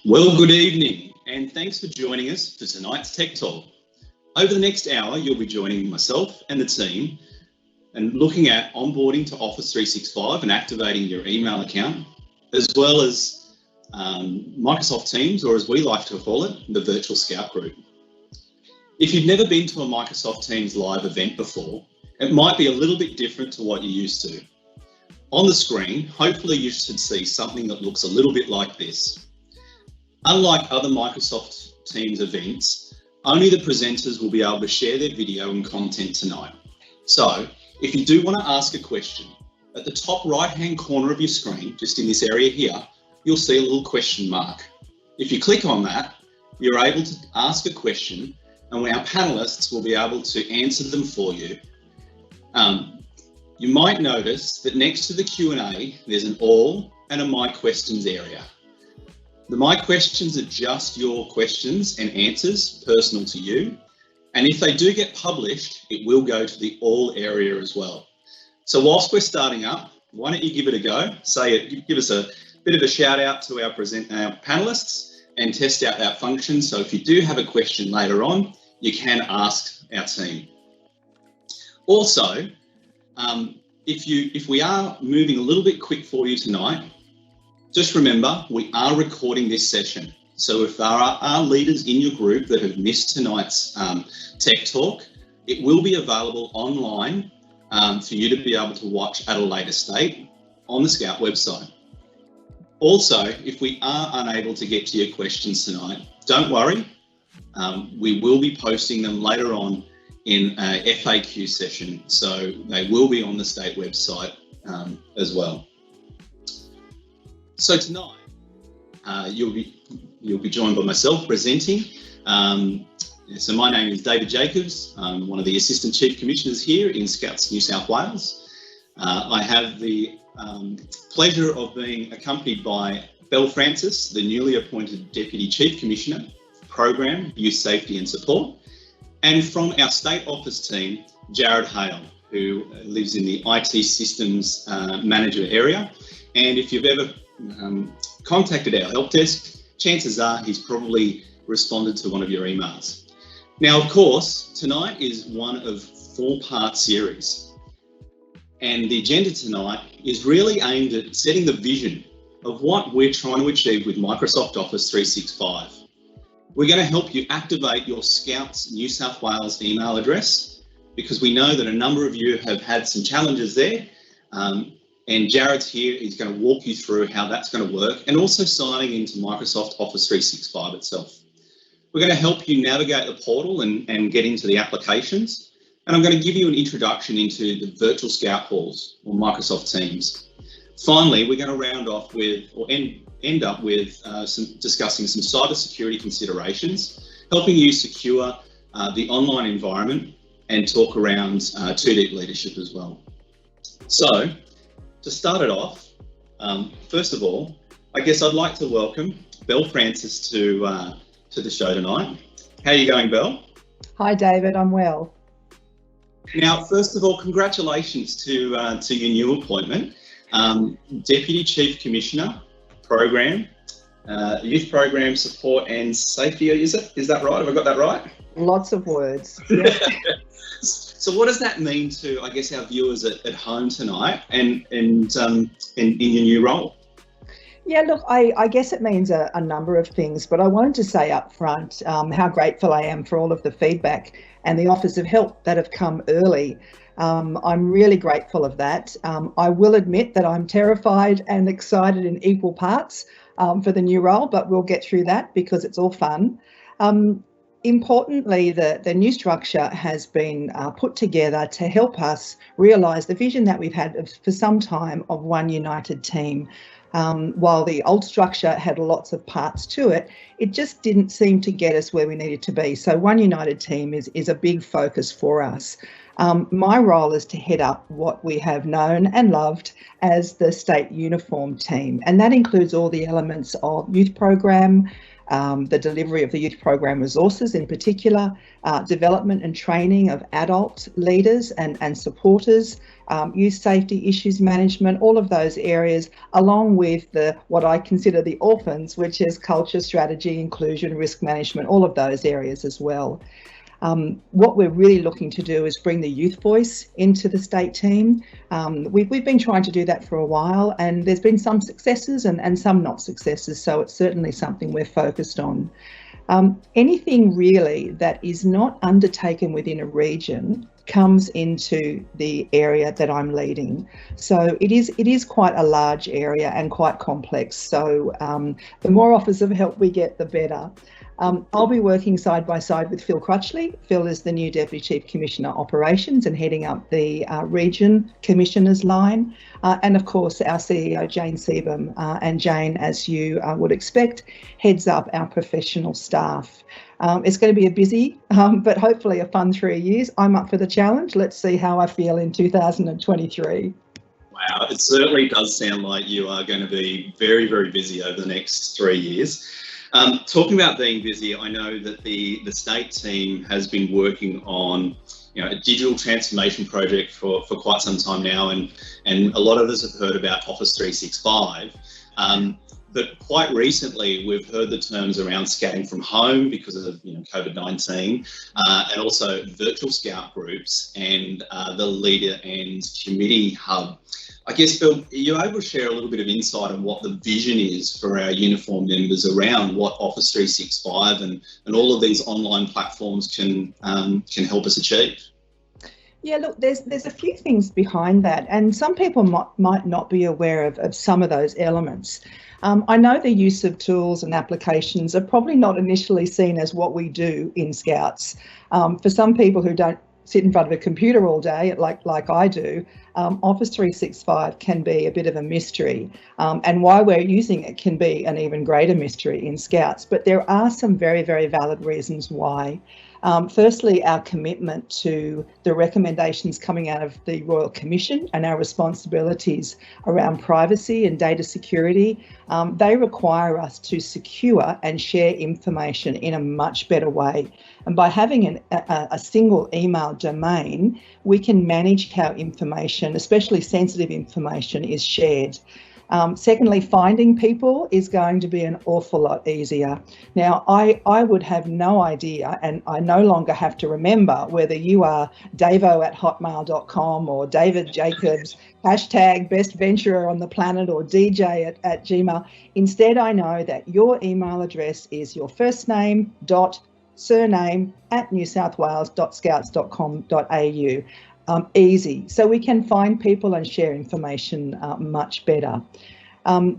Well, good evening, and thanks for joining us for tonight's Tech Talk. Over the next hour, you'll be joining myself and the team and looking at onboarding to Office 365 and activating your email account, as well as Microsoft Teams, or as we like to call it, the Virtual Scout Group. If you've never been to a Microsoft Teams live event before, it might be a little bit different to what you're used to. On the screen, hopefully you should see something that looks a little bit like this. Unlike other Microsoft Teams events, only the presenters will be able to share their video and content tonight. So if you do want to ask a question, at the top right-hand corner of your screen, just in this area here, you'll see a little question mark. If you click on that, you're able to ask a question and our panelists will be able to answer them for you. You might notice that next to the Q&A, there's an all and a My Questions area. The My Questions are just your questions and answers personal to you. And if they do get published, it will go to the all area as well. So whilst we're starting up, why don't you give it a go? Give us a bit of a shout out to our panelists and test out that function. So if you do have a question later on, you can ask our team. Also, if we are moving a little bit quick for you tonight, just remember, we are recording this session. So if there are leaders in your group that have missed tonight's Tech Talk, it will be available online for you to be able to watch at a later date on the Scout website. Also, if we are unable to get to your questions tonight, don't worry. We will be posting them later on in a FAQ session. So they will be on the state website as well. So tonight, you'll be joined by myself presenting. So my name is David Jacobs. I'm one of the Assistant Chief Commissioners here in Scouts New South Wales. I have the pleasure of being accompanied by Belle Francis, the newly appointed Deputy Chief Commissioner, Program, Youth Safety and Support, and from our State Office team, Jared Hale, who lives in the IT Systems Manager area. And if you've ever contacted our help desk, chances are he's probably responded to one of your emails. Now, of course, tonight is one of 4-part series. And the agenda tonight is really aimed at setting the vision of what we're trying to achieve with Microsoft Office 365. We're going to help you activate your Scouts New South Wales email address, because we know that a number of you have had some challenges there. And Jared's here, he's going to walk you through how that's going to work, and also signing into Microsoft Office 365 itself. We're going to help you navigate the portal and get into the applications. And I'm going to give you an introduction into the virtual Scout halls or Microsoft Teams. Finally, we're going to round off with, or end up with discussing some cybersecurity considerations, helping you secure the online environment, and talk around 2-deep leadership as well. So, to start it off, first of all, I guess I'd like to welcome Belle Francis to the show tonight. How are you going, Belle? Hi, David. I'm well. Now, first of all, congratulations to your new appointment, Deputy Chief Commissioner, Program, Youth Program Support and Safety. Is that right? Have I got that right? Lots of words. So what does that mean to, I guess, our viewers at home tonight and in your new role? Yeah, look, I guess it means a number of things, but I wanted to say up front how grateful I am for all of the feedback and the offers of help that have come early. I'm really grateful of that. I will admit that I'm terrified and excited in equal parts for the new role, but we'll get through that because it's all fun. Importantly, the new structure has been put together to help us realise the vision that we've had for some time of one united team. While the old structure had lots of parts to it, it just didn't seem to get us where we needed to be. So one united team is a big focus for us. My role is to head up what we have known and loved as the state uniform team, and that includes all the elements of youth program, the delivery of the youth program resources in particular, development and training of adult leaders and supporters, youth safety issues management, all of those areas, along with what I consider the orphans, which is culture, strategy, inclusion, risk management, all of those areas as well. What we're really looking to do is bring the youth voice into the state team. We've been trying to do that for a while, and there's been some successes and some not successes, so it's certainly something we're focused on. Anything really that is not undertaken within a region comes into the area that I'm leading. So it is quite a large area and quite complex. So the more offers of help we get, the better. I'll be working side by side with Phil Crutchley. Phil is the new Deputy Chief Commissioner Operations and heading up the region commissioners line. And of course, our CEO, Jane Seabum. And Jane, as you would expect, heads up our professional staff. It's going to be a busy, but hopefully a fun 3 years. I'm up for the challenge. Let's see how I feel in 2023. Wow, it certainly does sound like you are going to be very, very busy over the next 3 years. Talking about being busy, I know that the state team has been working on a digital transformation project for quite some time now, and a lot of us have heard about Office 365. But quite recently, we've heard the terms around scouting from home because of COVID-19, and also virtual scout groups and the leader and committee hub. I guess, Phil, are you able to share a little bit of insight on what the vision is for our uniformed members around what Office 365 and all of these online platforms can help us achieve? Yeah, look, there's a few things behind that, and some people might not be aware of some of those elements. I know the use of tools and applications are probably not initially seen as what we do in Scouts. For some people who don't sit in front of a computer all day, like I do, Office 365 can be a bit of a mystery, and why we're using it can be an even greater mystery in Scouts. But there are some very, very valid reasons why. Firstly, our commitment to the recommendations coming out of the Royal Commission and our responsibilities around privacy and data security, they require us to secure and share information in a much better way. And by having a single email domain, we can manage how information, especially sensitive information, is shared. Secondly, finding people is going to be an awful lot easier. Now, I would have no idea, and I no longer have to remember whether you are davo@hotmail.com or David Jacobs, hashtag best venturer on the planet, or DJ at Gmail. Instead, I know that your email address is your first name dot surname @newsouthwales.scouts.com.au. Easy. So we can find people and share information much better.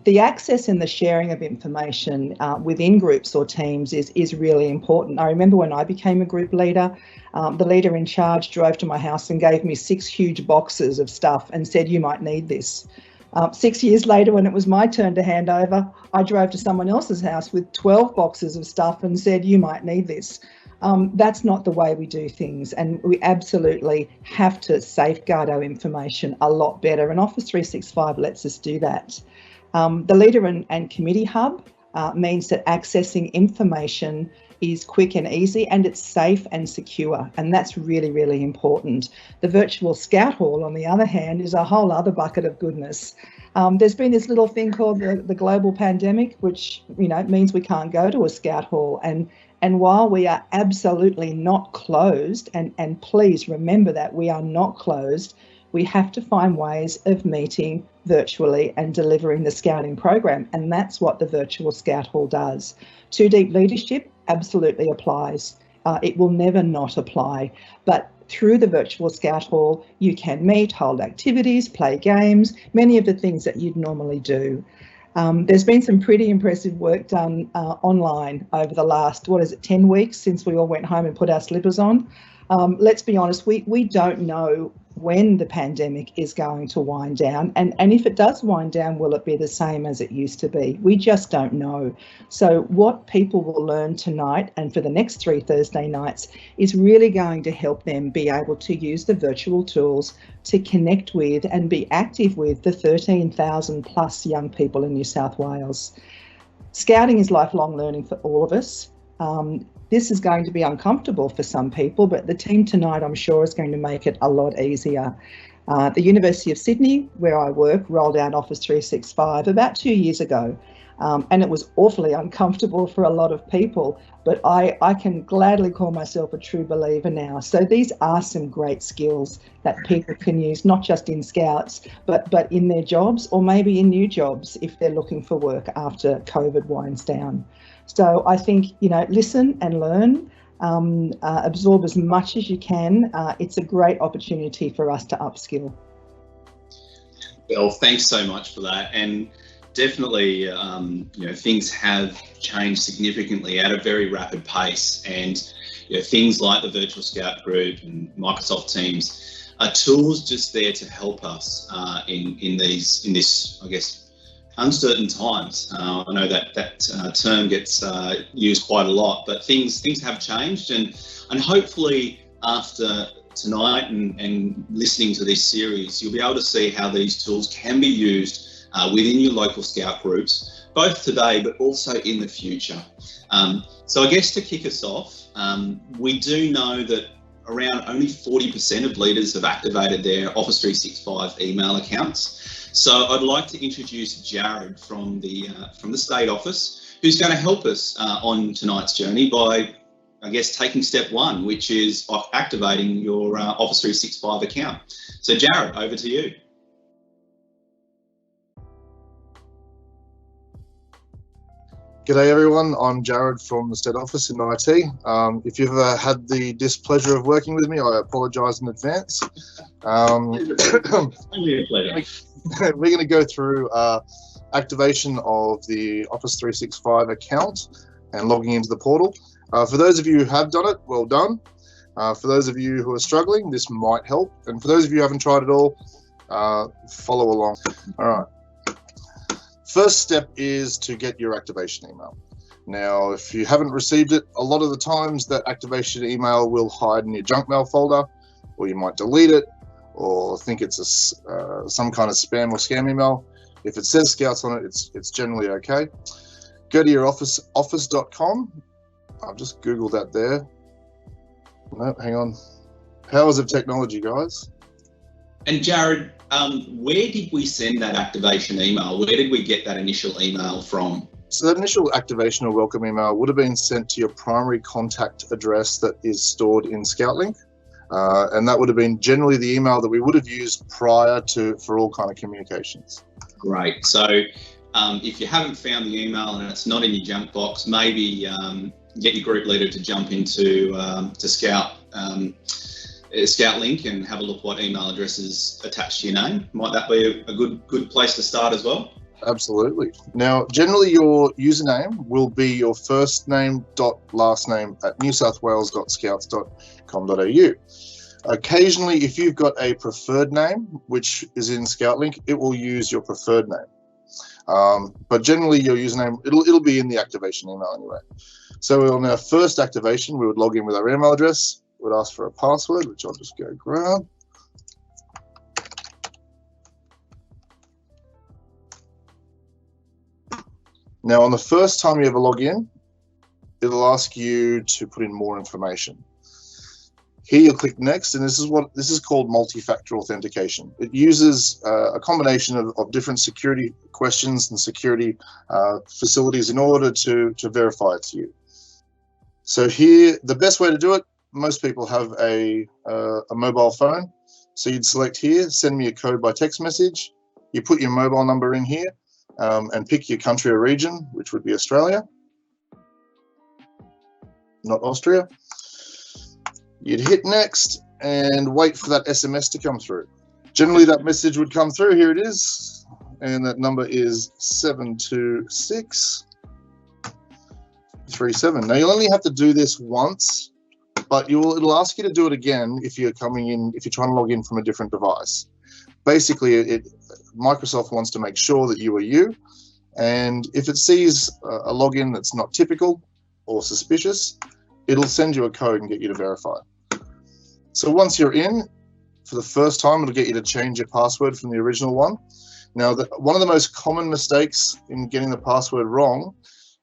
The access and the sharing of information within groups or teams is really important. I remember when I became a group leader, the leader in charge drove to my house and gave me 6 huge boxes of stuff and said, "You might need this." 6 years later, when it was my turn to hand over, I drove to someone else's house with 12 boxes of stuff and said, "You might need this." That's not the way we do things, and we absolutely have to safeguard our information a lot better, and Office 365 lets us do that. The Leader and Committee Hub means that accessing information is quick and easy, and it's safe and secure, and that's really, really important. The virtual Scout Hall, on the other hand, is a whole other bucket of goodness. There's been this little thing called the global pandemic, which means we can't go to a Scout Hall, and while we are absolutely not closed, and please remember that we are not closed, we have to find ways of meeting virtually and delivering the scouting program, and that's what the virtual Scout Hall does. Too Deep Leadership absolutely applies. It will never not apply, but through the virtual Scout Hall, you can meet, hold activities, play games, many of the things that you'd normally do. There's been some pretty impressive work done online over the last, 10 weeks since we all went home and put our slippers on. Let's be honest, we don't know when the pandemic is going to wind down, and if it does wind down, will it be the same as it used to be? We just don't know. So what people will learn tonight and for the next 3 Thursday nights is really going to help them be able to use the virtual tools to connect with and be active with the 13,000 plus young people in New South Wales. Scouting is lifelong learning for all of us. This is going to be uncomfortable for some people, but the team tonight, I'm sure, is going to make it a lot easier. The University of Sydney, where I work, rolled out Office 365 about 2 years ago, and it was awfully uncomfortable for a lot of people, but I can gladly call myself a true believer now. So these are some great skills that people can use, not just in Scouts, but in their jobs, or maybe in new jobs if they're looking for work after COVID winds down. So I think, listen and learn, absorb as much as you can. It's a great opportunity for us to upskill. Well, thanks so much for that. And definitely, things have changed significantly at a very rapid pace. And things like the Virtual Scout Group and Microsoft Teams are tools just there to help us in this, I guess, uncertain times. I know that term gets used quite a lot, but things have changed, and hopefully after tonight and listening to this series, you'll be able to see how these tools can be used within your local Scout groups, both today but also in the future. So I guess to kick us off, we do know that around only 40% of leaders have activated their Office 365 email accounts. So I'd like to introduce Jared from the State Office, who's going to help us on tonight's journey by, I guess, taking step one, which is activating your Office 365 account. So Jared, over to you. G'day everyone, I'm Jared from the State Office in IT. If you've ever had the displeasure of working with me, I apologise in advance. Only a pleasure. We're going to go through activation of the Office 365 account and logging into the portal. For those of you who have done it, well done. For those of you who are struggling, this might help. And for those of you who haven't tried it all, follow along. All right. First step is to get your activation email. Now, if you haven't received it, a lot of the times that activation email will hide in your junk mail folder, or you might delete it, or think it's some kind of spam or scam email. If it says Scouts on it, it's generally okay. Go to your office.com. I've just Googled that there. No, hang on. Powers of technology, guys. And Jared, where did we send that activation email? Where did we get that initial email from? So that initial activation or welcome email would have been sent to your primary contact address that is stored in ScoutLink. And that would have been generally the email that we would have used prior to for all kind of communications. Great. So if you haven't found the email and it's not in your junk box, maybe get your group leader to jump into to Scout Link and have a look what email address is attached to your name. Might that be a good place to start as well? Absolutely. Now, generally your username will be your first name dot last name at newsouthwales.scouts.com.au. Occasionally, if you've got a preferred name, which is in ScoutLink, it will use your preferred name. But generally your username, it'll be in the activation email anyway. So on our first activation, we would log in with our email address. Would ask for a password, which I'll just go grab. Now, on the first time you ever log in, it'll ask you to put in more information. Here you'll click next, and this is called multi-factor authentication. It uses a combination of different security questions and security facilities in order to verify it's you. So here, the best way to do it, most people have a mobile phone. So you'd select here, send me a code by text message. You put your mobile number in here and pick your country or region, which would be Australia, not Austria. You'd hit next and wait for that SMS to come through. Generally that message would come through, here it is, and that number is 72637. Now you'll only have to do this once, but it'll ask you to do it again if you're trying to log in from a different device. Basically, Microsoft wants to make sure that you are you, and if it sees a login that's not typical or suspicious, it'll send you a code and get you to verify. So once you're in, for the first time, it'll get you to change your password from the original one. Now, one of the most common mistakes in getting the password wrong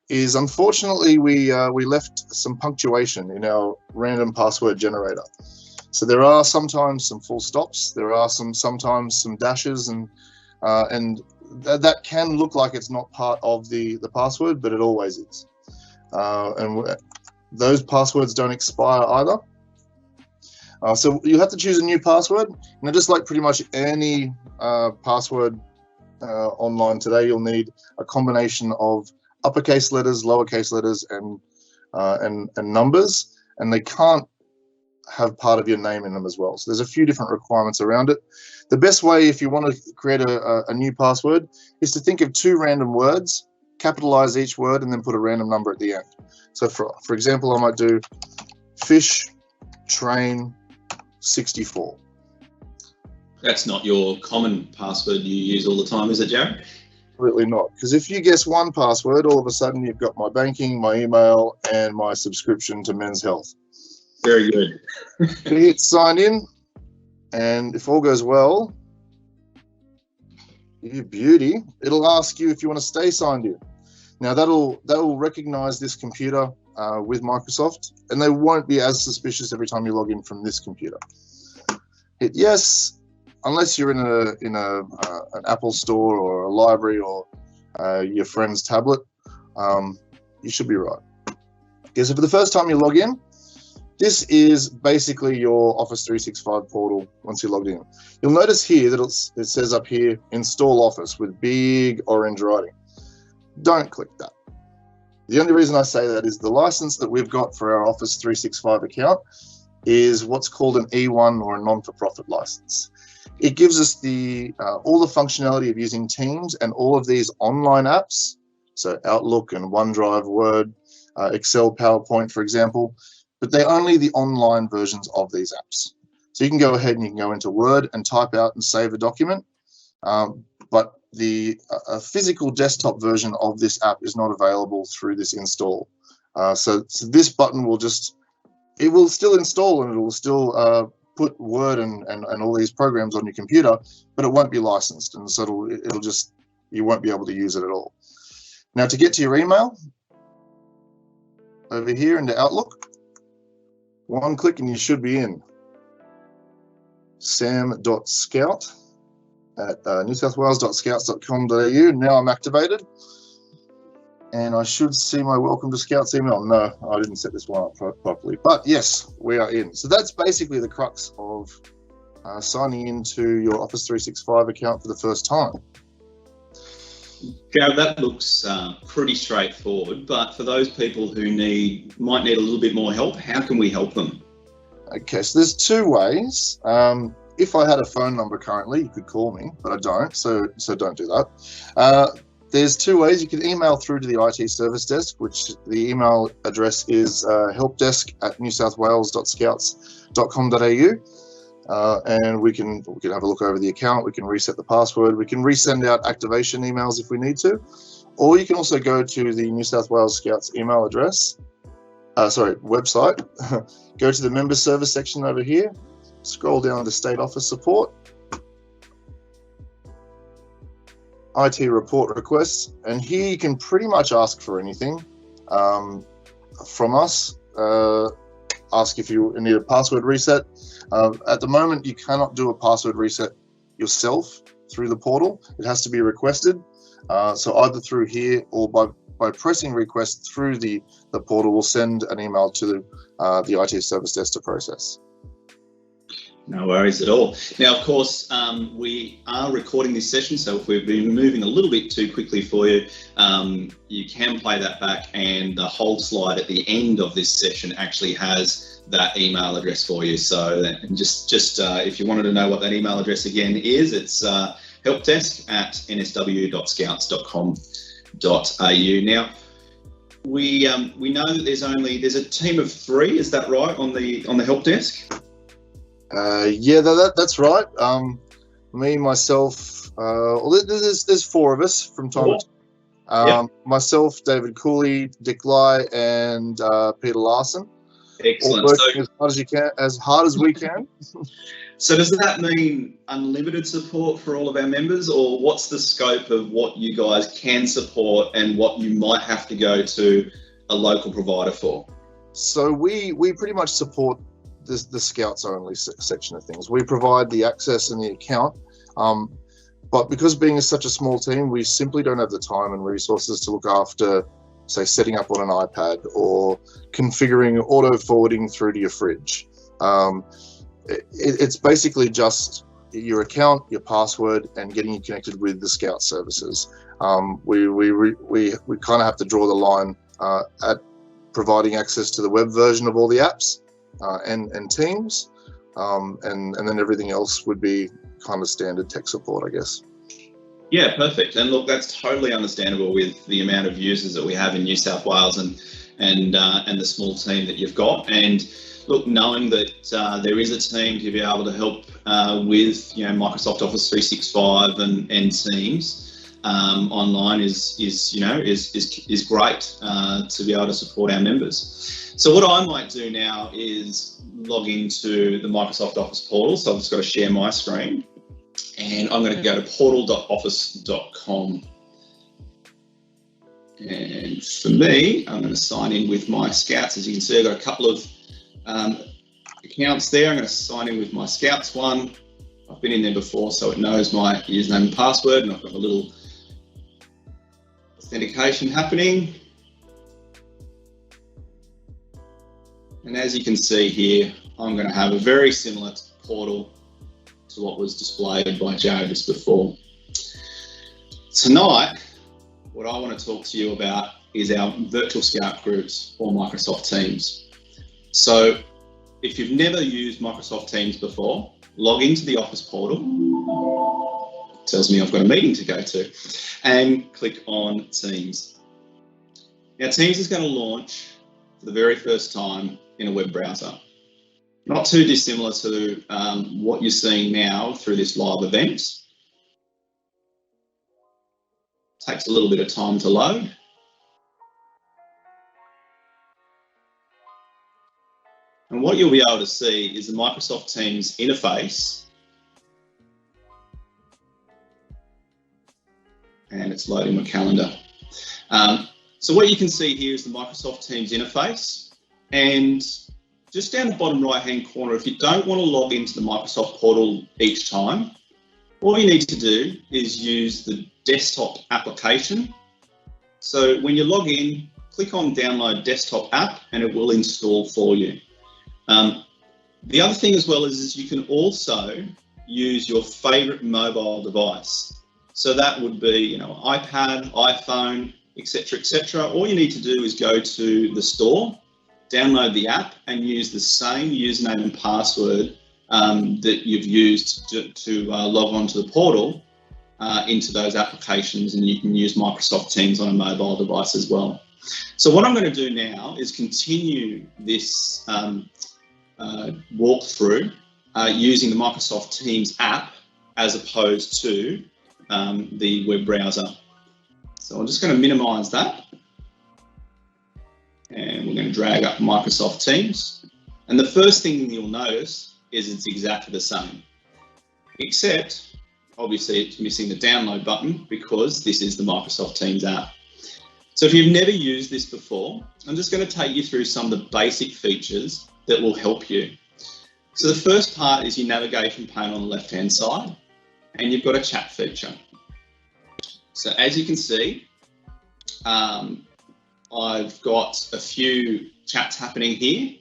is, unfortunately, we left some punctuation in our random password generator. So there are sometimes some full stops, there are sometimes some dashes, and that can look like it's not part of the password, but it always is. And those passwords don't expire either. So you have to choose a new password. Now, just like pretty much any password online today, you'll need a combination of uppercase letters, lowercase letters, and numbers, and they can't have part of your name in them as well. So there's a few different requirements around it. The best way, if you want to create a new password, is to think of 2 random words, capitalize each word, and then put a random number at the end. So for example, I might do fish train 64. That's not your common password you use all the time, is it, Jared? Absolutely not. Because if you guess one password, all of a sudden you've got my banking, my email, and my subscription to Men's Health. Very good. You hit sign in, and if all goes well, you beauty, it'll ask you if you want to stay signed in. Now that'll recognize this computer with Microsoft, and they won't be as suspicious every time you log in from this computer. Hit yes, unless you're in an Apple store or a library or your friend's tablet. You should be right. Okay, so for the first time you log in, this is basically your Office 365 portal once you're logged in. You'll notice here that it says up here, Install Office, with big orange writing. Don't click that. The only reason I say that is the license that we've got for our Office 365 account is what's called an E1 or a non-for-profit license. It gives us all the functionality of using Teams and all of these online apps, so Outlook and OneDrive, Word, Excel, PowerPoint, for example, but they're only the online versions of these apps. So you can go ahead and you can go into Word and type out and save a document, but a physical desktop version of this app is not available through this install. So this button will still install, and it will still put Word and all these programs on your computer, but it won't be licensed, and so you won't be able to use it at all. Now, to get to your email, over here into Outlook, one click and you should be in. sam.scout at newsouthwales.scouts.com.au. Now I'm activated, and I should see my welcome to Scouts email. No, I didn't set this one up properly, but yes, we are in. So that's basically the crux of signing into your Office 365 account for the first time. Jared, that looks pretty straightforward, but for those people who might need a little bit more help, how can we help them? Okay, so there's 2 ways. If I had a phone number currently, you could call me, but I don't, so don't do that. There's 2 ways. You can email through to the IT service desk, which the email address is helpdesk@newsouthwales.scouts.com.au. And we can have a look over the account. We can reset the password. We can resend out activation emails if we need to, or you can also go to the New South Wales Scouts email address, website. Go to the member service section over here. Scroll down to State Office Support, IT report requests, and here you can pretty much ask for anything from us. Ask if you need a password reset. At the moment, you cannot do a password reset yourself through the portal. It has to be requested. So either through here or by pressing request through the portal, we'll send an email to the IT service desk to process. No worries at all. Now, of course, we are recording this session, so if we've been moving a little bit too quickly for you, you can play that back, and the whole slide at the end of this session actually has that email address for you. So just if you wanted to know what that email address again is, it's helpdesk@nsw.scouts.com.au. Now, we know that there's a team of 3, is that right, on the help desk? Yeah, that's right. Me, myself, there's 4 of us from time to time. Yep. Myself, David Cooley, Dick Lai, and Peter Larson. Excellent. All working as hard as we can. So does that mean unlimited support for all of our members, or what's the scope of what you guys can support and what you might have to go to a local provider for? So we pretty much support the Scouts only section of things. We provide the access and the account, but because being such a small team, we simply don't have the time and resources to look after, say, setting up on an iPad or configuring auto forwarding through to your fridge. It's basically just your account, your password, and getting you connected with the Scout services. We kind of have to draw the line at providing access to the web version of all the apps and Teams, and then everything else would be kind of standard tech support, I guess. Yeah, perfect. And look, that's totally understandable with the amount of users that we have in New South Wales and the small team that you've got. And look, knowing that there is a team to be able to help with, you know, Microsoft Office 365 and Teams online is great to be able to support our members. So what I might do now is log into the Microsoft Office portal. So I've just got to share my screen, and I'm going to go to portal.office.com. And for me, I'm going to sign in with my Scouts. As you can see, I've got a couple of accounts there. I'm going to sign in with my Scouts one. I've been in there before, so it knows my username and password, and I've got a little authentication happening. And as you can see here, I'm going to have a very similar portal to what was displayed by Jared just before. Tonight, what I want to talk to you about is our virtual Scout groups or Microsoft Teams. So if you've never used Microsoft Teams before, log into the Office portal. It tells me I've got a meeting to go to, and click on Teams. Now, Teams is going to launch for the very first time in a web browser. Not too dissimilar to what you're seeing now through this live event. Takes a little bit of time to load. And what you'll be able to see is the Microsoft Teams interface. And it's loading my calendar. So what you can see here is the Microsoft Teams interface. And just down the bottom right-hand corner, if you don't want to log into the Microsoft portal each time, all you need to do is use the desktop application. So when you log in, click on Download Desktop App and it will install for you. The other thing as well is you can also use your favorite mobile device. So that would be, you know, iPad, iPhone, etc., etc. All you need to do is go to the store, download the app, and use the same username and password that you've used to log on to the portal into those applications, and you can use Microsoft Teams on a mobile device as well. So what I'm going to do now is continue this walkthrough using the Microsoft Teams app as opposed to the web browser. So I'm just going to minimize that, and we're going to drag up Microsoft Teams. And the first thing you'll notice is it's exactly the same, except obviously it's missing the download button because this is the Microsoft Teams app. So if you've never used this before, I'm just going to take you through some of the basic features that will help you. So the first part is your navigation pane on the left-hand side, and you've got a chat feature. So as you can see, I've got a few chats happening here,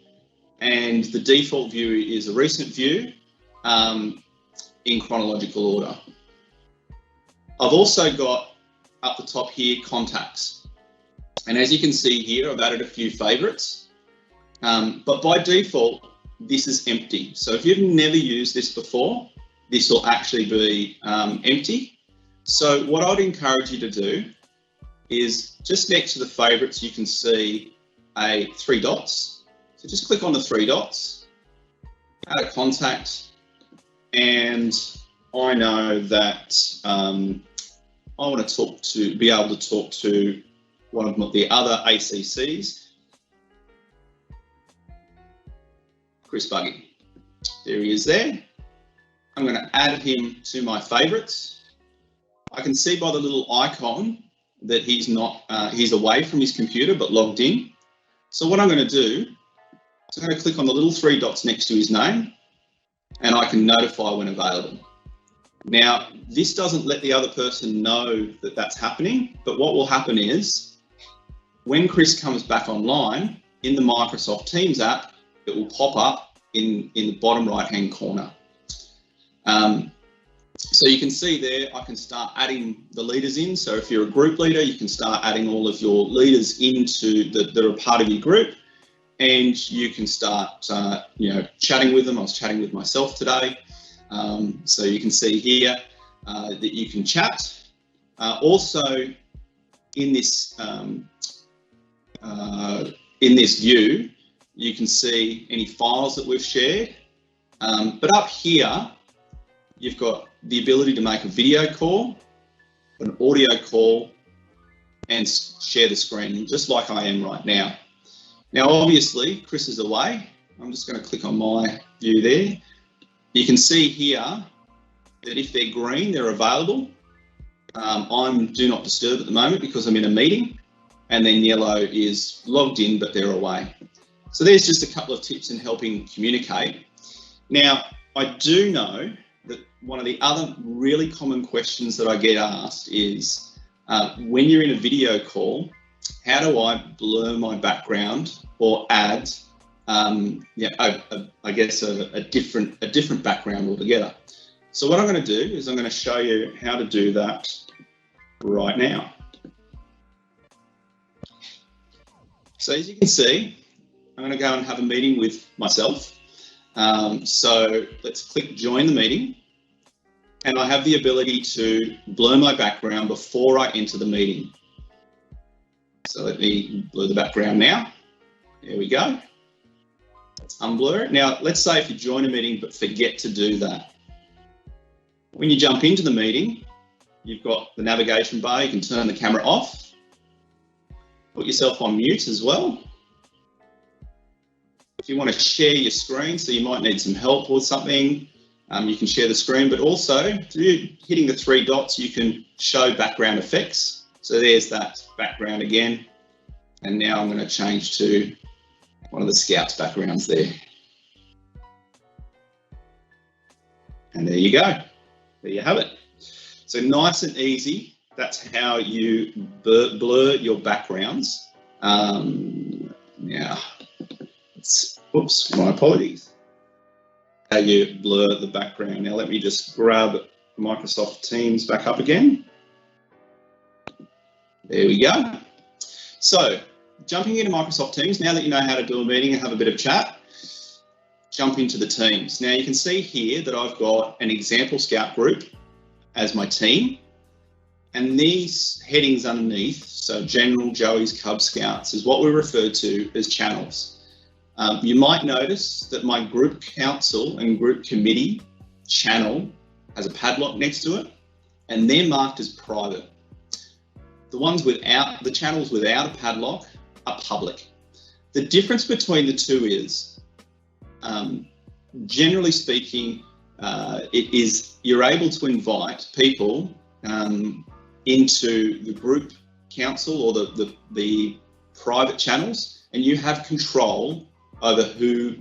and the default view is a recent view in chronological order. I've also got up the top here contacts, and as you can see here, I've added a few favourites, but by default this is empty. So if you've never used this before, this will actually be empty. So what I'd encourage you to do is just next to the favourites you can see a 3 dots. So just click on the 3 dots, add a contact, and I know that I want to be able to talk to one of the other ACCs, Chris Buggy. There he is there. I'm going to add him to my favourites. I can see by the little icon that he's not, he's away from his computer but logged in. So what I'm going to do is I'm going to click on the little 3 dots next to his name, and I can notify when available. Now, this doesn't let the other person know that that's happening, but what will happen is when Chris comes back online in the Microsoft Teams app, it will pop up in the bottom right-hand corner. So you can see there, I can start adding the leaders in. So if you're a group leader, you can start adding all of your leaders into that are a part of your group, and you can start, chatting with them. I was chatting with myself today. So you can see here that you can chat. Also, in this view, you can see any files that we've shared. But up here, you've got the ability to make a video call, an audio call, and share the screen, just like I am right now. Now, obviously, Chris is away. I'm just going to click on my view there. You can see here that if they're green, they're available. I'm do not disturb at the moment because I'm in a meeting, and then yellow is logged in, but they're away. So there's just a couple of tips in helping communicate. Now, I do know that one of the other really common questions that I get asked is, when you're in a video call, how do I blur my background or add, I guess a different background altogether? So what I'm going to do is I'm going to show you how to do that right now. So as you can see, I'm going to go and have a meeting with myself. So let's click join the meeting, and I have the ability to blur my background before I enter the meeting. So let me blur the background now. There we go. Let's unblur it. Now, let's say if you join a meeting but forget to do that. When you jump into the meeting, you've got the navigation bar. You can turn the camera off. Put yourself on mute as well. If you want to share your screen, so you might need some help with something, you can share the screen, but also through hitting the 3 dots, you can show background effects. So there's that background again. And now I'm going to change to one of the Scouts backgrounds there. And there you go. There you have it. So nice and easy. That's how you blur your backgrounds. Now, oops, my apologies. How you blur the background. Now let me just grab Microsoft Teams back up again. There we go. So jumping into Microsoft Teams, now that you know how to do a meeting and have a bit of chat, jump into the Teams. Now you can see here that I've got an example Scout group as my team, and these headings underneath, so General, Joey's, Cub Scouts, is what we refer to as channels. You might notice that my group council and group committee channel has a padlock next to it, and they're marked as private. The channels without a padlock are public. The difference between the two is, generally speaking, you're able to invite people into the group council or the private channels, and you have control over who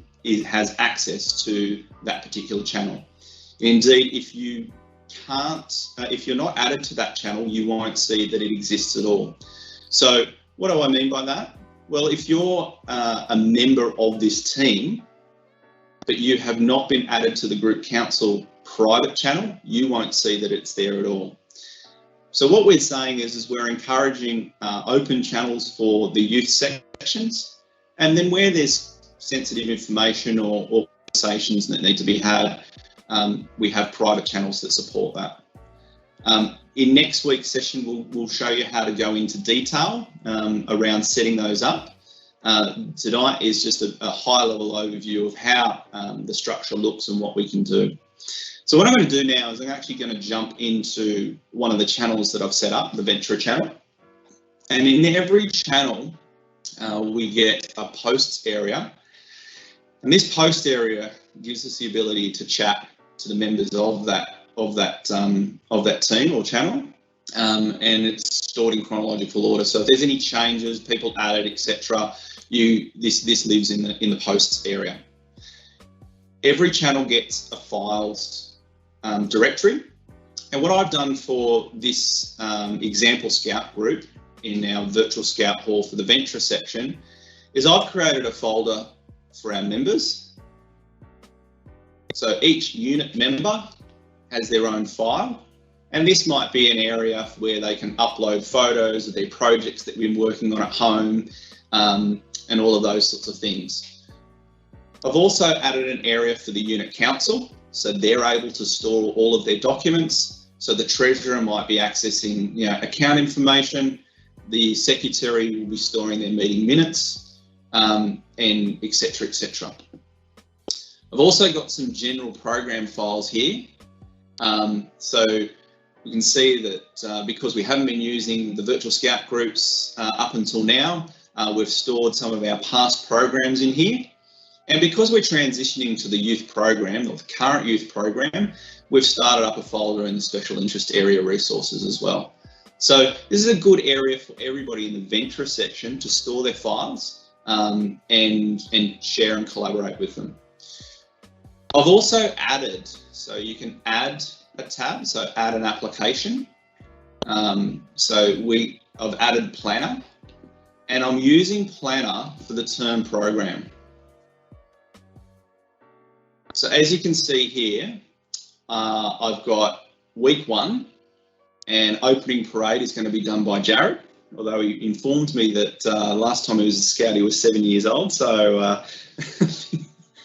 has access to that particular channel. Indeed, if you're not added to that channel, you won't see that it exists at all. So what do I mean by that? Well, if you're a member of this team, but you have not been added to the group council private channel, you won't see that it's there at all. So what we're saying is we're encouraging open channels for the youth sections, and then where there's sensitive information or conversations that need to be had, we have private channels that support that. In next week's session, we'll show you how to go into detail around setting those up. Tonight is just a high-level overview of how the structure looks and what we can do. So what I'm going to do now is I'm actually going to jump into one of the channels that I've set up, the Ventura channel. And in every channel, we get a posts area. And this post area gives us the ability to chat the members of that team or channel, and it's stored in chronological order. So if there's any changes, people added, etc., this lives in the posts area. Every channel gets a files directory, and what I've done for this example Scout group in our virtual Scout hall for the Venture section is I've created a folder for our members. So each unit member has their own file, and this might be an area where they can upload photos of their projects that we've been working on at home, and all of those sorts of things. I've also added an area for the unit council, so they're able to store all of their documents. So the treasurer might be accessing, account information, the secretary will be storing their meeting minutes, and etc., etc. I've also got some general program files here. So we can see that because we haven't been using the virtual Scout groups up until now, we've stored some of our past programs in here. And because we're transitioning to the youth program, or the current youth program, we've started up a folder in the special interest area resources as well. So this is a good area for everybody in the Venture section to store their files and share and collaborate with them. I've also added, so you can add a tab, so add an application. I've added Planner, and I'm using Planner for the term program. So as you can see here, I've got week 1, and opening parade is going to be done by Jared, although he informed me that last time he was a Scout he was 7 years old, so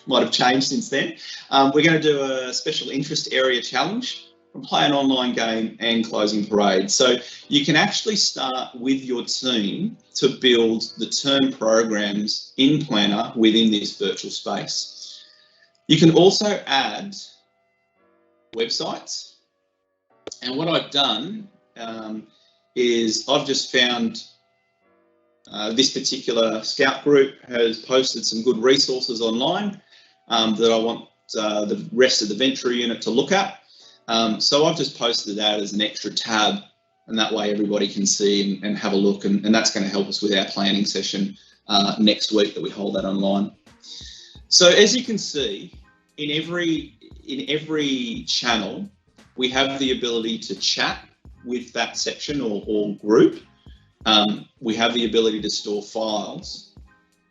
might have changed since then. We're going to do a special interest area challenge from play an online game and closing parade. So you can actually start with your team to build the term programs in Planner within this virtual space. You can also add websites. And what I've done is I've just found this particular Scout group has posted some good resources online that I want the rest of the Venture unit to look at. So I've just posted that as an extra tab, and that way everybody can see and have a look, and that's going to help us with our planning session next week that we hold that online. So as you can see, in every channel, we have the ability to chat with that section or group. We have the ability to store files,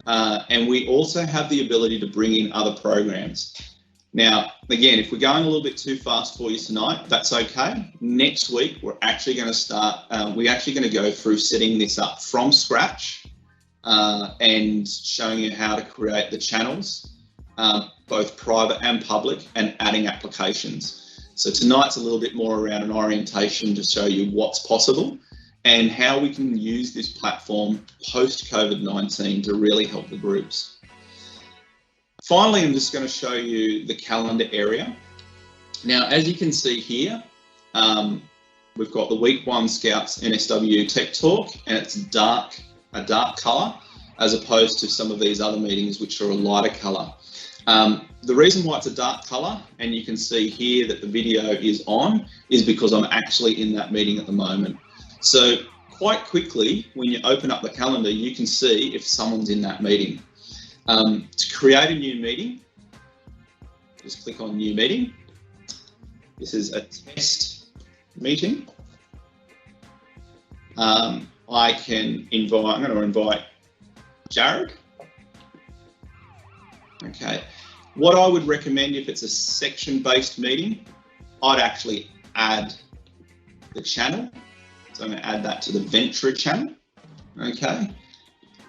and we also have the ability to bring in other programs. Now, again, if we're going a little bit too fast for you tonight, that's okay. Next week, we're actually going to start, we're actually going to go through setting this up from scratch and showing you how to create the channels, both private and public, and adding applications. So tonight's a little bit more around an orientation to show you what's possible and how we can use this platform post-COVID-19 to really help the groups. Finally, I'm just going to show you the calendar area. Now, as you can see here, we've got the week 1 Scouts NSW Tech Talk, and it's a dark colour, as opposed to some of these other meetings which are a lighter colour. The reason why it's a dark colour, and you can see here that the video is on, is because I'm actually in that meeting at the moment. So quite quickly, when you open up the calendar, you can see if someone's in that meeting. To create a new meeting, just click on New Meeting. This is a test meeting. I'm going to invite Jared. Okay. What I would recommend if it's a section-based meeting, I'd actually add the channel. So I'm going to add that to the Venture channel. Okay.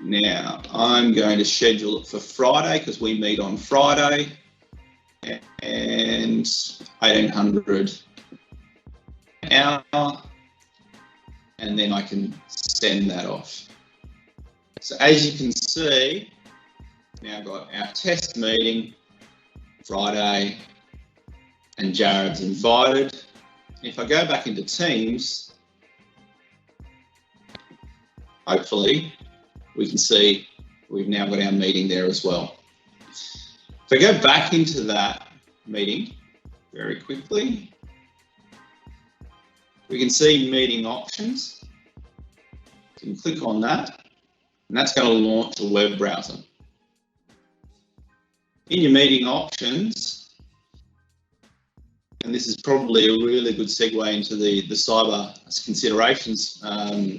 Now, I'm going to schedule it for Friday because we meet on Friday, and 1800 an hour, and then I can send that off. So as you can see, now I've got our test meeting Friday, and Jared's invited. If I go back into Teams, hopefully, we can see we've now got our meeting there as well. If I go back into that meeting, very quickly. We can see meeting options. You can click on that, and that's going to launch a web browser. In your meeting options, and this is probably a really good segue into the cyber considerations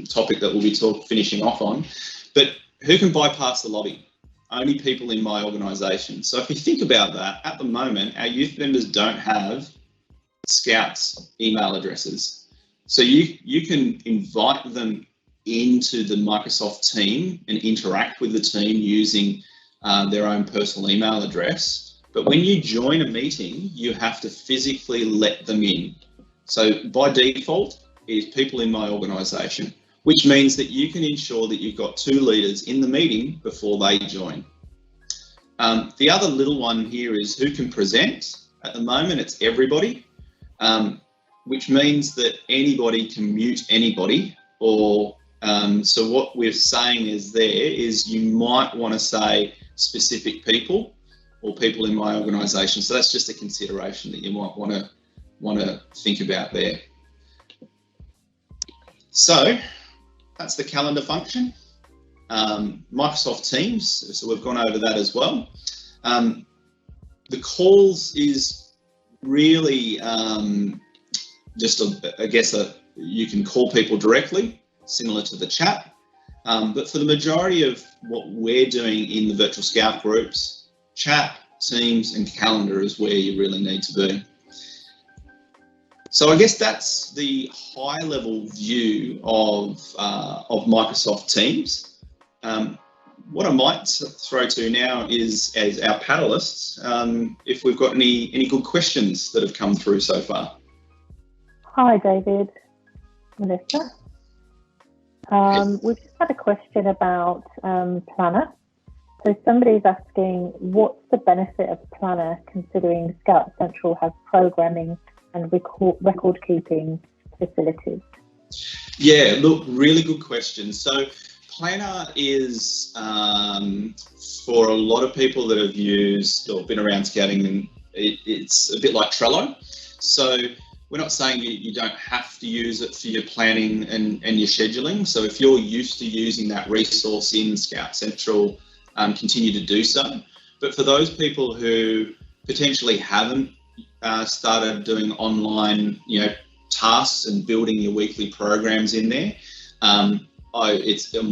topic that we'll be finishing off on, but who can bypass the lobby? Only people in my organisation. So if you think about that, at the moment, our youth members don't have Scouts email addresses. So you can invite them into the Microsoft team and interact with the team using their own personal email address. But when you join a meeting, you have to physically let them in. So by default is people in my organisation, which means that you can ensure that you've got 2 leaders in the meeting before they join. The other little one here is who can present. At the moment, it's everybody, which means that anybody can mute anybody. Or so what we're saying is you might want to say specific people or people in my organisation. So that's just a consideration that you might want to think about there. So that's the calendar function. Microsoft Teams, so we've gone over that as well. The calls is really just, you can call people directly, similar to the chat. But for the majority of what we're doing in the virtual Scout groups, chat, Teams and calendar is where you really need to be. So I guess that's the high level view of Microsoft Teams. What I might throw to now is, as our panelists, if we've got any good questions that have come through so far. Hi, David, Melissa. We've just had a question about Planner. So somebody's asking, what's the benefit of Planner considering Scout Central has programming and record keeping facilities? Yeah, look, really good question. So Planner is, for a lot of people that have used or been around Scouting, it's a bit like Trello. So we're not saying you don't have to use it for your planning and your scheduling. So if you're used to using that resource in Scout Central, continue to do so. But for those people who potentially haven't started doing online, tasks and building your weekly programs in there, I'm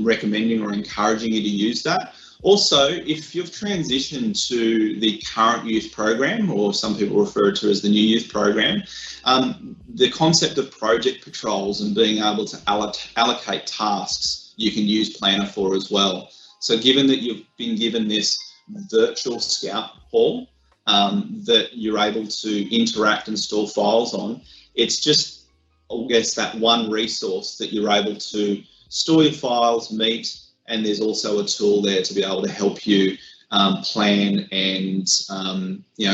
recommending or encouraging you to use that. Also, if you've transitioned to the current youth program, or some people refer to as the new youth program, the concept of project patrols and being able to allocate tasks, you can use Planner for as well. So given that you've been given this virtual Scout hall that you're able to interact and store files on, it's just, I guess, that one resource that you're able to store your files, meet, and there's also a tool there to be able to help you plan and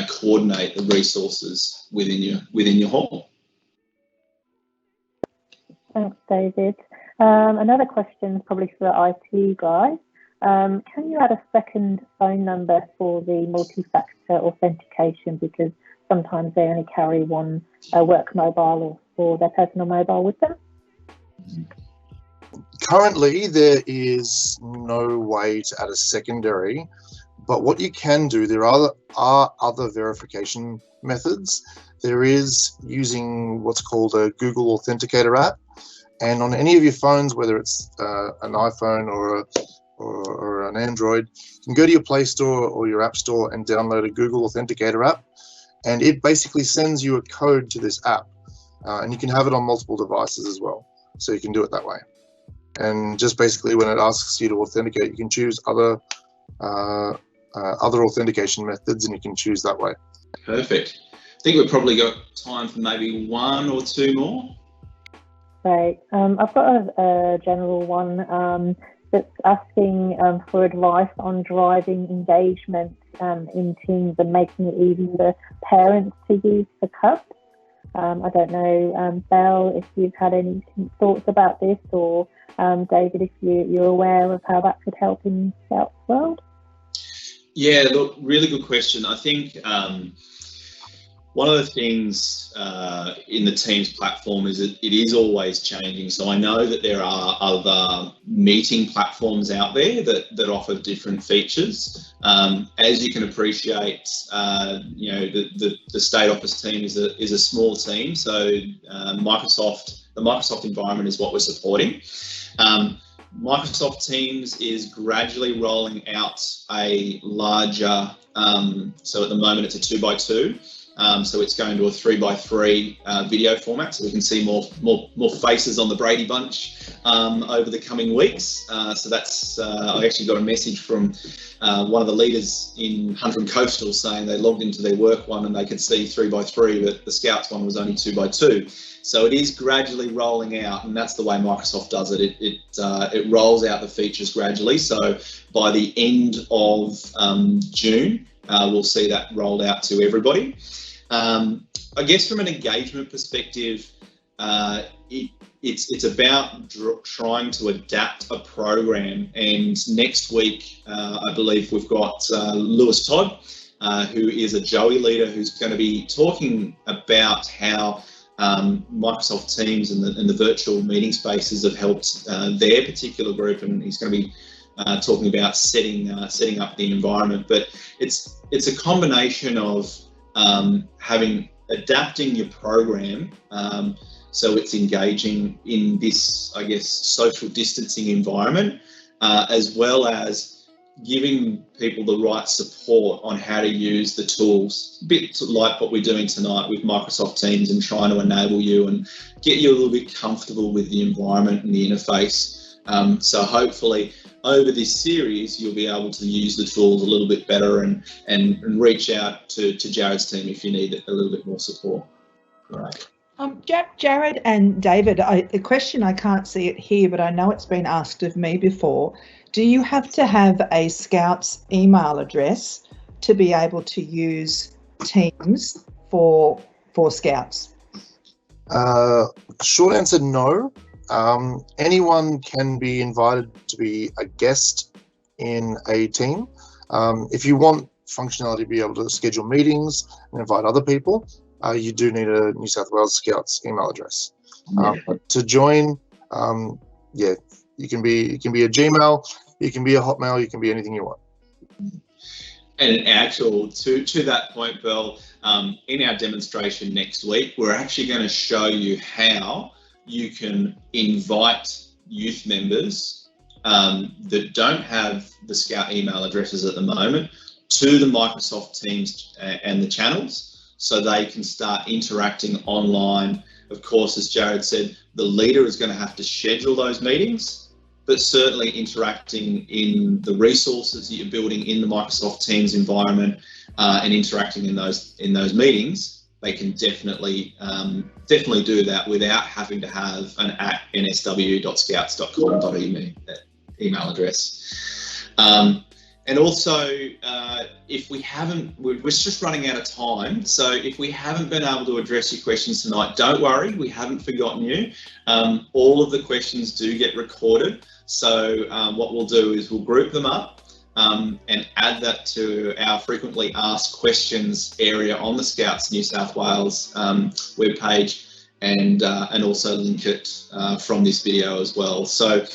coordinate the resources within your hall. Thanks, David. Another question, probably for the IT guy. Can you add a second phone number for the multi-factor authentication, because sometimes they only carry one work mobile or their personal mobile with them? Currently, there is no way to add a secondary, but what you can do, there are other verification methods. There is using what's called a Google Authenticator app, and on any of your phones, whether it's an iPhone or an Android, you can go to your Play Store or your App Store and download a Google Authenticator app, and it basically sends you a code to this app, and you can have it on multiple devices as well, so you can do it that way. And just basically when it asks you to authenticate, you can choose other authentication methods, and you can choose that way. Perfect. I think we've probably got time for maybe one or two more. Great. I've got a general one that's asking for advice on driving engagement in teams and making it easy for parents to use the cup. I don't know, Belle, if you've had any thoughts about this, or David, if you're aware of how that could help in Scouts world? Yeah, look, really good question. I think One of the things in the Teams platform is that it is always changing. So I know that there are other meeting platforms out there that offer different features. As you can appreciate, the state office team is a small team. So the Microsoft environment is what we're supporting. Microsoft Teams is gradually rolling out a larger, so at the moment it's a 2x2. So it's going to a 3x3 video format, so we can see more faces on the Brady Bunch over the coming weeks. So that's I actually got a message from one of the leaders in Hunter and Coastal saying they logged into their work one and they could see 3x3, but the Scouts one was only 2x2. So it is gradually rolling out, and that's the way Microsoft does it. It rolls out the features gradually. So by the end of June, we'll see that rolled out to everybody. I guess from an engagement perspective, it's about trying to adapt a program. And next week, I believe we've got Lewis Todd, who is a Joey leader, who's going to be talking about how Microsoft Teams and the virtual meeting spaces have helped their particular group, and he's going to be talking about setting up the environment. But it's a combination of adapting your program so it's engaging in this, I guess, social distancing environment, as well as giving people the right support on how to use the tools, a bit like what we're doing tonight with Microsoft Teams, and trying to enable you and get you a little bit comfortable with the environment and the interface. So hopefully over this series, you'll be able to use the tools a little bit better and reach out to Jared's team if you need a little bit more support. Right. Jared and David, a question, I can't see it here, but I know it's been asked of me before. Do you have to have a Scouts email address to be able to use Teams for Scouts? Short answer, no. Anyone can be invited to be a guest in a team. If you want functionality to be able to schedule meetings and invite other people, you do need a New South Wales Scouts email address. But to join, you can be a Gmail, you can be a Hotmail, you can be anything you want. And to that point, Bill, in our demonstration next week, we're actually going to show you how you can invite youth members that don't have the Scout email addresses at the moment to the Microsoft Teams and the channels, so they can start interacting online. Of course, as Jared said, the leader is going to have to schedule those meetings, but certainly interacting in the resources that you're building in the Microsoft Teams environment and interacting in those meetings, they can definitely do that without having to have an @nsw.scouts.com.au email address. And also, if we haven't, we're just running out of time. So if we haven't been able to address your questions tonight, don't worry, we haven't forgotten you. All of the questions do get recorded. So what we'll do is we'll group them up and add that to our frequently asked questions area on the Scouts New South Wales webpage, and also link it from this video as well. So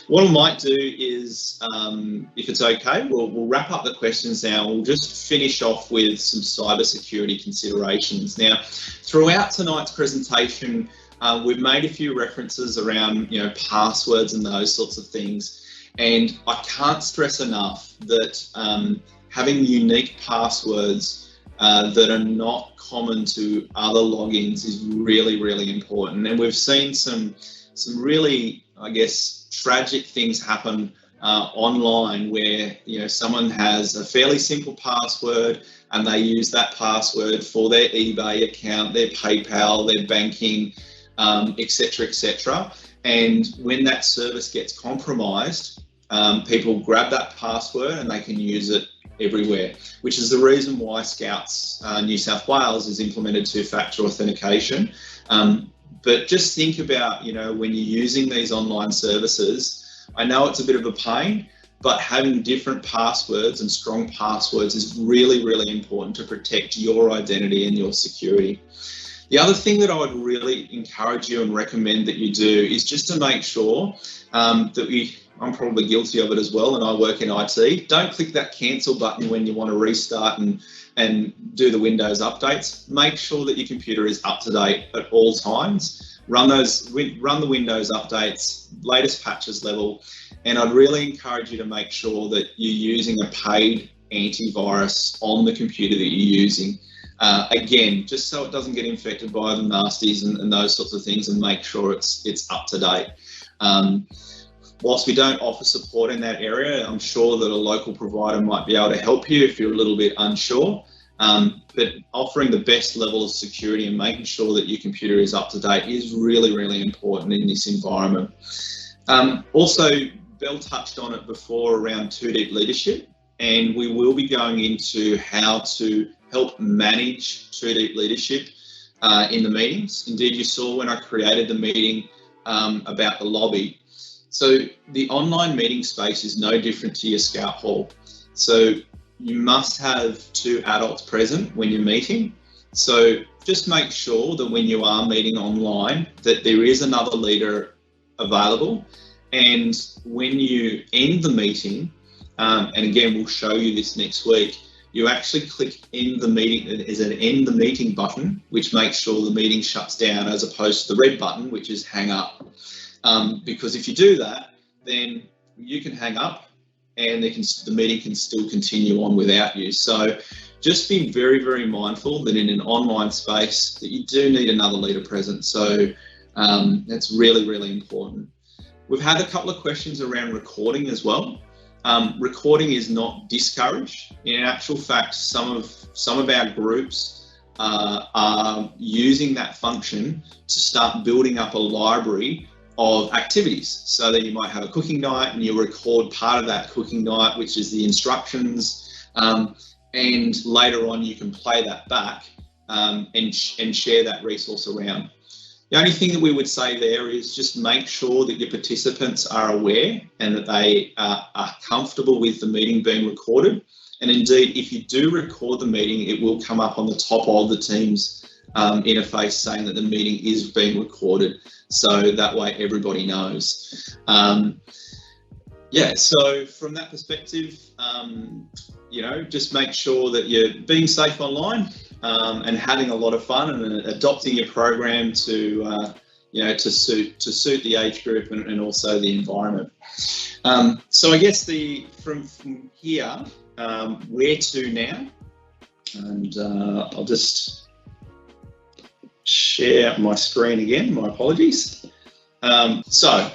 what I might do is, if it's okay, we'll wrap up the questions now. We'll just finish off with some cybersecurity considerations. Now, throughout tonight's presentation, we've made a few references around, passwords and those sorts of things. And I can't stress enough that having unique passwords that are not common to other logins is really, really important. And we've seen some really, I guess, tragic things happen online where, someone has a fairly simple password and they use that password for their eBay account, their PayPal, their banking, etc., etc. And when that service gets compromised, people grab that password and they can use it everywhere, which is the reason why Scouts New South Wales has implemented two-factor authentication. But just think about, when you're using these online services, I know it's a bit of a pain, but having different passwords and strong passwords is really, really important to protect your identity and your security. The other thing that I would really encourage you and recommend that you do is just to make sure I'm probably guilty of it as well, and I work in IT. Don't click that cancel button when you want to restart and do the Windows updates. Make sure that your computer is up to date at all times. Run the Windows updates, latest patches level, and I'd really encourage you to make sure that you're using a paid antivirus on the computer that you're using. Again, just so it doesn't get infected by the nasties and those sorts of things, and make sure it's up to date. Whilst we don't offer support in that area, I'm sure that a local provider might be able to help you if you're a little bit unsure. But offering the best level of security and making sure that your computer is up to date is really, really important in this environment. Also, Belle touched on it before around two-deep leadership, and we will be going into how to help manage two-deep leadership in the meetings. Indeed, you saw when I created the meeting about the lobby. So the online meeting space is no different to your Scout Hall. So you must have 2 adults present when you're meeting. So just make sure that when you are meeting online that there is another leader available. And when you end the meeting, and again, we'll show you this next week, you actually click end the meeting. There's an end the meeting button, which makes sure the meeting shuts down, as opposed to the red button, which is hang up. Because if you do that, then you can hang up and the meeting can still continue on without you. So just be very, very mindful that in an online space that you do need another leader present. So that's really, really important. We've had a couple of questions around recording as well. Recording is not discouraged. In actual fact, some of our groups are using that function to start building up a library of activities, so that you might have a cooking night and you record part of that cooking night, which is the instructions, and later on you can play that back and share that resource around. The only thing that we would say there is just make sure that your participants are aware and that they are comfortable with the meeting being recorded. And indeed, if you do record the meeting, it will come up on the top of the Teams interface saying that the meeting is being recorded. So that way everybody knows. Yeah, so from that perspective, you know, just make sure that you're being safe online and having a lot of fun and adopting your program to, you know, to suit the age group and also the environment. So I guess from here, where to now? And I'll just share my screen again, my apologies. So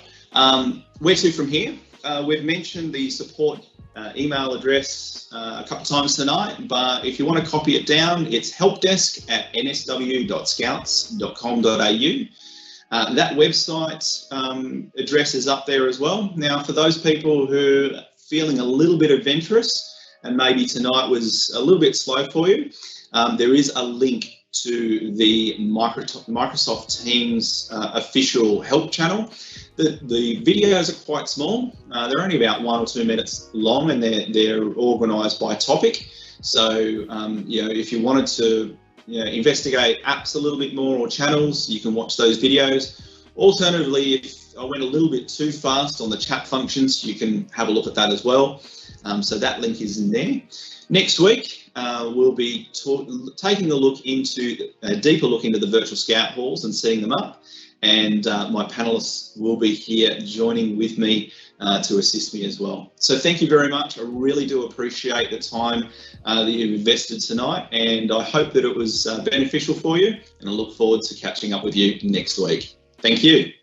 where to from here? We've mentioned the support email address a couple of times tonight, but if you want to copy it down, it's helpdesk@nsw.scouts.com.au. That website address is up there as well. Now, for those people who are feeling a little bit adventurous and maybe tonight was a little bit slow for you, there is a link to the Microsoft Teams official help channel. The videos are quite small. They're only about 1 or 2 minutes long, and they're organised by topic. So you know, if you wanted to investigate apps a little bit more or channels, you can watch those videos. Alternatively, if I went a little bit too fast on the chat functions, you can have a look at that as well. So that link is in there. Next week, we'll be taking a deeper look into the virtual Scout halls and setting them up. And my panelists will be here joining with me to assist me as well. So thank you very much. I really do appreciate the time that you've invested tonight, and I hope that it was beneficial for you, and I look forward to catching up with you next week. Thank you.